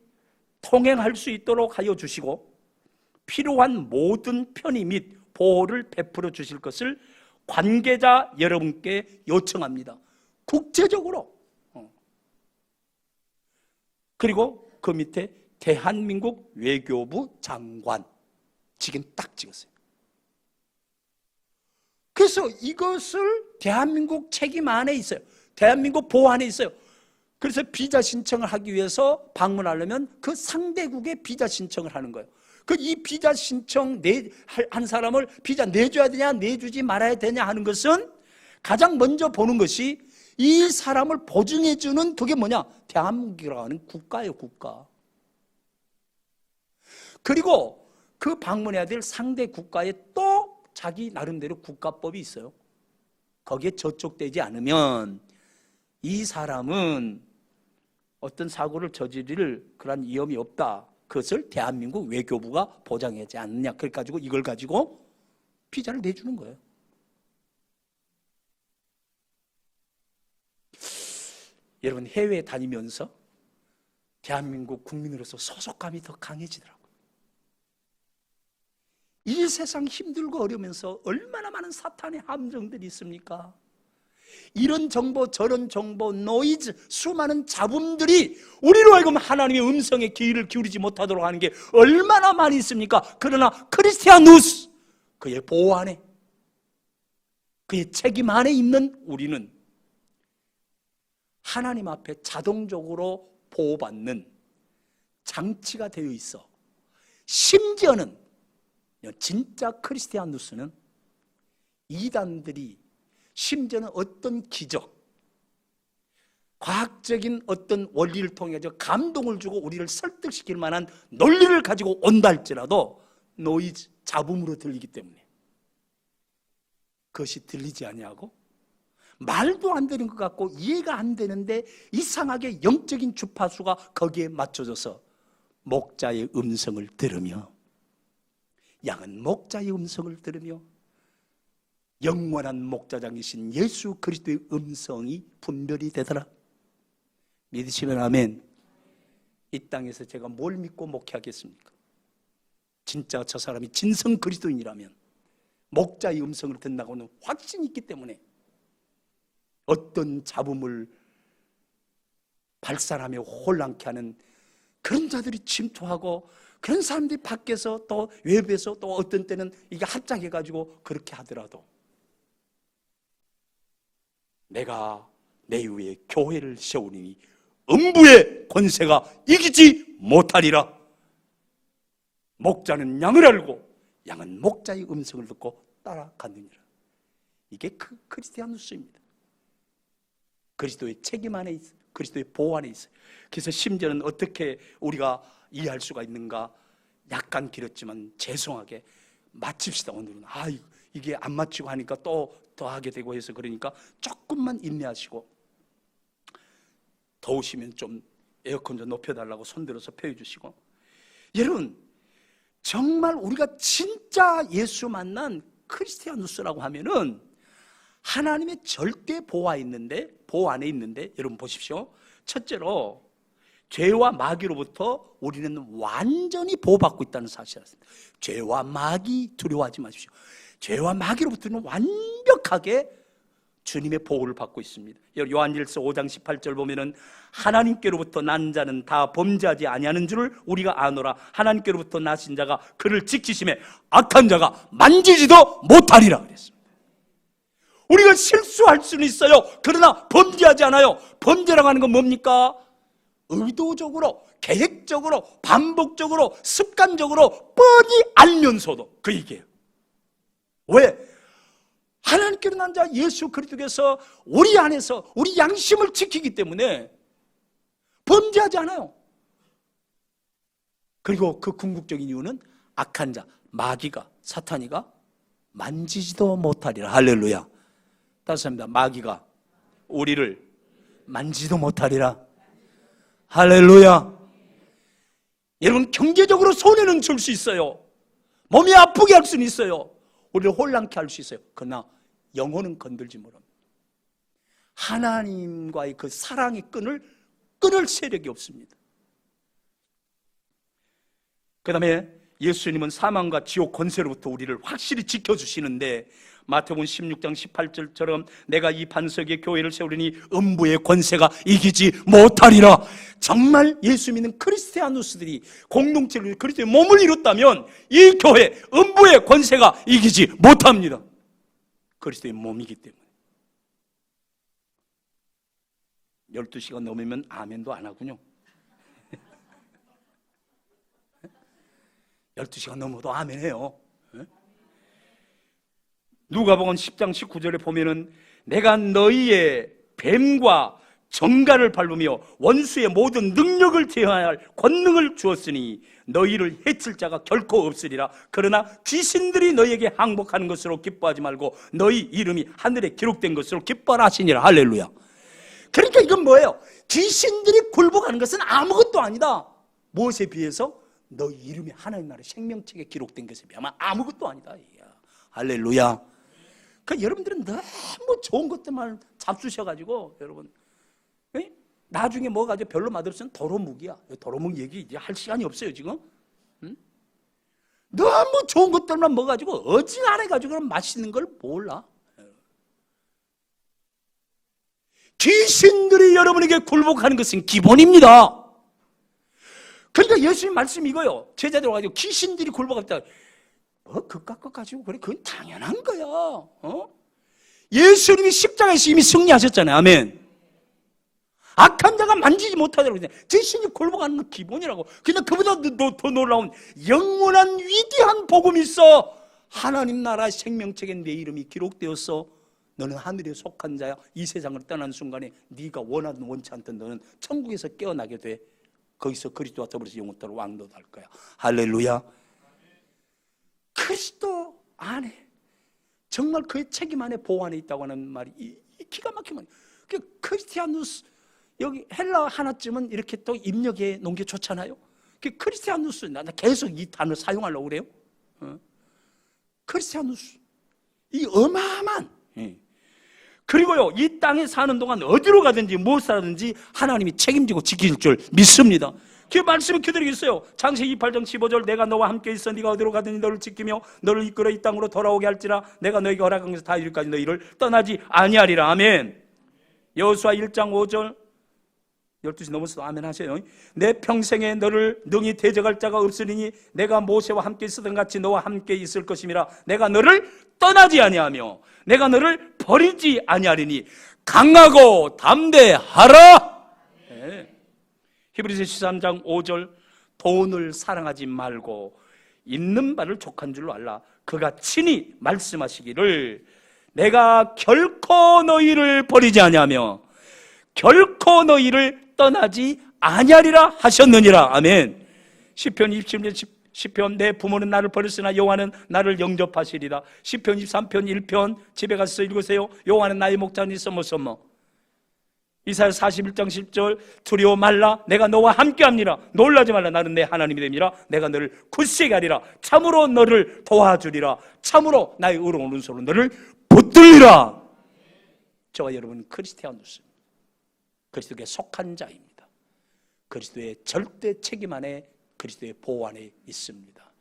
통행할 수 있도록 하여 주시고 필요한 모든 편의 및 보호를 베풀어 주실 것을 관계자 여러분께 요청합니다. 국제적으로. 그리고 그 밑에 대한민국 외교부 장관 지금 딱 찍었어요. 그래서 이것을 대한민국 책임 안에 있어요. 대한민국 보호 안에 있어요. 그래서 비자 신청을 하기 위해서 방문하려면 그 상대국에 비자 신청을 하는 거예요. 이 비자 신청 한 사람을 비자 내줘야 되냐 내주지 말아야 되냐 하는 것은 가장 먼저 보는 것이 이 사람을 보증해 주는 그게 뭐냐? 대한민국이라고 하는 국가예요, 국가. 그리고 그 방문해야 될 상대 국가에 또 자기 나름대로 국가법이 있어요. 거기에 저촉되지 않으면 이 사람은 어떤 사고를 저지를 그런 위험이 없다. 그것을 대한민국 외교부가 보장하지 않느냐. 그래가지고 이걸 가지고 비자를 내주는 거예요. 여러분 해외에 다니면서 대한민국 국민으로서 소속감이 더 강해지더라고요. 이 세상 힘들고 어려우면서 얼마나 많은 사탄의 함정들이 있습니까? 이런 정보 저런 정보 노이즈 수많은 잡음들이 우리로 하여금 하나님의 음성에 귀를 기울이지 못하도록 하는 게 얼마나 많이 있습니까? 그러나 크리스티아누스 그의 보호 안에 그의 책임 안에 있는 우리는 하나님 앞에 자동적으로 보호받는 장치가 되어 있어. 심지어는 진짜 크리스티아누스는 이단들이 심지어는 어떤 기적, 과학적인 어떤 원리를 통해 감동을 주고 우리를 설득시킬 만한 논리를 가지고 온다 할지라도 노이즈, 잡음으로 들리기 때문에 그것이 들리지 아니하고 말도 안 되는 것 같고 이해가 안 되는데 이상하게 영적인 주파수가 거기에 맞춰져서 목자의 음성을 들으며 양은 목자의 음성을 들으며 영원한 목자장이신 예수 그리스도의 음성이 분별이 되더라. 믿으시면 아멘. 이 땅에서 제가 뭘 믿고 목회하겠습니까? 진짜 저 사람이 진성 그리스도인이라면 목자의 음성을 듣는다고는 확신이 있기 때문에 어떤 잡음을 발산하며 혼란케 하는 그런 자들이 침투하고 그런 사람들이 밖에서 또 외부에서 또 어떤 때는 이게 합작해가지고 그렇게 하더라도 내가 내 위에 교회를 세우니 음부의 권세가 이기지 못하리라. 목자는 양을 알고 양은 목자의 음성을 듣고 따라갔느니라. 이게 크리스티아누스입니다. 그리스도의 책임 안에 있어요. 그리스도의 보호 안에 있어요. 그래서 심지어는 어떻게 우리가 이해할 수가 있는가? 약간 길었지만 죄송하게 마칩시다. 오늘은 이게 안 마치고 하니까 또 더 하게 되고 해서 그러니까 조금만 인내하시고 더우시면 좀 에어컨 좀 높여달라고 손들어서 펴주시고. 여러분 정말 우리가 진짜 예수 만난 크리스티아누스라고 하면은 하나님의 절대 보호 안에 있는데 여러분 보십시오. 첫째로 죄와 마귀로부터 우리는 완전히 보호받고 있다는 사실을 알았습니다. 죄와 마귀 두려워하지 마십시오. 죄와 마귀로부터는 완벽하게 주님의 보호를 받고 있습니다. 요한일서 5장 18절 보면은 하나님께로부터 난 자는 다 범죄하지 아니하는 줄을 우리가 아노라. 하나님께로부터 나신 자가 그를 지키심에 악한 자가 만지지도 못하리라 그랬습니다. 우리가 실수할 수는 있어요. 그러나 범죄하지 않아요. 범죄라고 하는 건 뭡니까? 의도적으로, 계획적으로, 반복적으로, 습관적으로 뻔히 알면서도 그 얘기예요. 왜? 하나님께로 전능한 자 예수 그리스도께서 우리 안에서 우리 양심을 지키기 때문에 범죄하지 않아요. 그리고 그 궁극적인 이유는 악한 자, 마귀가, 사탄이가 만지지도 못하리라. 할렐루야. 다시 합니다. 마귀가 우리를 만지지도 못하리라. 할렐루야. 여러분, 경제적으로 손해는 줄 수 있어요. 몸이 아프게 할 수는 있어요. 우리를 혼란케 할 수 있어요. 그러나 영혼은 건들지 못합니다. 하나님과의 그 사랑의 끈을 끊을 세력이 없습니다. 그 다음에 예수님은 사망과 지옥 권세로부터 우리를 확실히 지켜주시는데, 마태복음 16장 18절처럼 내가 이 반석에 교회를 세우리니 음부의 권세가 이기지 못하리라. 정말 예수 믿는 크리스티아누스들이 공동체로 그리스도의 몸을 이뤘다면 이 교회 음부의 권세가 이기지 못합니다. 그리스도의 몸이기 때문에. 12시가 넘으면 아멘도 안 하군요. 12시가 넘어도 아멘해요. 누가복음 10장 19절에 보면은 내가 너희의 뱀과 정갈을 밟으며 원수의 모든 능력을 제어할 권능을 주었으니 너희를 해칠 자가 결코 없으리라. 그러나 귀신들이 너희에게 항복하는 것으로 기뻐하지 말고 너희 이름이 하늘에 기록된 것으로 기뻐하라 하시니라. 할렐루야. 그러니까 이건 뭐예요? 귀신들이 굴복하는 것은 아무것도 아니다. 무엇에 비해서? 너희 이름이 하나님 나라의 생명책에 기록된 것에 비하면 아무것도 아니다. 할렐루야. 그러니까 여러분들은 너무 좋은 것들만 잡수셔가지고 여러분, 나중에 뭐 가지고 별로 맛없으면 도로묵이야. 도로묵 얘기 이제 할 시간이 없어요 지금. 너무 좋은 것들만 먹어가지고 어지간해가지고 맛있는 걸 몰라. 귀신들이 여러분에게 굴복하는 것은 기본입니다. 그러니까 예수님 말씀이 이거요. 제자들 와가지고 귀신들이 굴복했다. 그깟 것 가지고 그래, 그건 당연한 거야. 예수님이 십자가에서 이미 승리하셨잖아요. 아멘. 악한 자가 만지지 못하더라고. 귀신이 굴복하는 건 기본이라고. 근데 그보다 더 놀라운 영원한 위대한 복음이 있어. 하나님 나라의 생명책에 내 이름이 기록되었어. 너는 하늘에 속한 자야. 이 세상을 떠나는 순간에 네가 원하든 원치 않든 너는 천국에서 깨어나게 돼. 거기서 그리스도와 더불어서 영원토록 왕노할 거야. 할렐루야. 그리스도 안에 정말 그의 책임 안에 보호 안에 있다고 하는 말이 기가 막힌 말이에요. 크리스티아누스, 여기 헬라 하나쯤은 이렇게 또 입력해 놓은 게 좋잖아요. 크리스티아누스, 나 계속 이 단어 사용하려고 그래요. 크리스티아누스, 이 어마어마한, 그리고요, 이 땅에 사는 동안 어디로 가든지 무엇을 하든지 하나님이 책임지고 지킬 줄 믿습니다. 그 말씀을 기다리겠어요. 창세기 28장 15절 내가 너와 함께 있어 네가 어디로 가든지 너를 지키며 너를 이끌어 이 땅으로 돌아오게 할지라 내가 너에게 허락한 것을 다 이룰까지 너희를 떠나지 아니하리라. 아멘. 여호수아 1장 5절 12시 넘어서도 아멘 하세요. 내 평생에 너를 능히 대적할 자가 없으리니 내가 모세와 함께 있었던 같이 너와 함께 있을 것임이라. 내가 너를 떠나지 아니하며 내가 너를 버리지 아니하리니 강하고 담대하라. 네. 히브리서 13장 5절 돈을 사랑하지 말고 있는 바를 족한 줄로 알라. 그가 친히 말씀하시기를 내가 결코 너희를 버리지 아니하며 결코 너희를 떠나지 아니하리라 하셨느니라. 아멘. 시편 27편 10편 내 부모는 나를 버렸으나 여호와는 나를 영접하시리라. 시편 23편 1편 집에 가서 읽으세요. 여호와는 나의 목자니 서머서머. 이사야 41장 10절 두려워 말라 내가 너와 함께합니다. 놀라지 말라 나는 내 하나님이 됨이라. 내가 너를 굳세게 하리라. 참으로 너를 도와주리라. 참으로 나의 의로운 오른손으로 너를 붙들리라. 저와 여러분은 크리스티아누스입니다. 그리스도께 속한 자입니다. 그리스도의 절대 책임 안에 그리스도의 보호 안에 있습니다.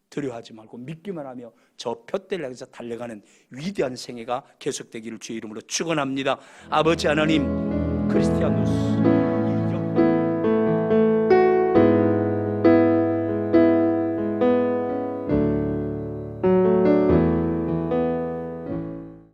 두려워하지 말고 믿기만 하며 저 푯대를 향해서 달려가는 위대한 생애가 계속되기를 주의 이름으로 축원합니다. 아버지 하나님, 크리스티아누스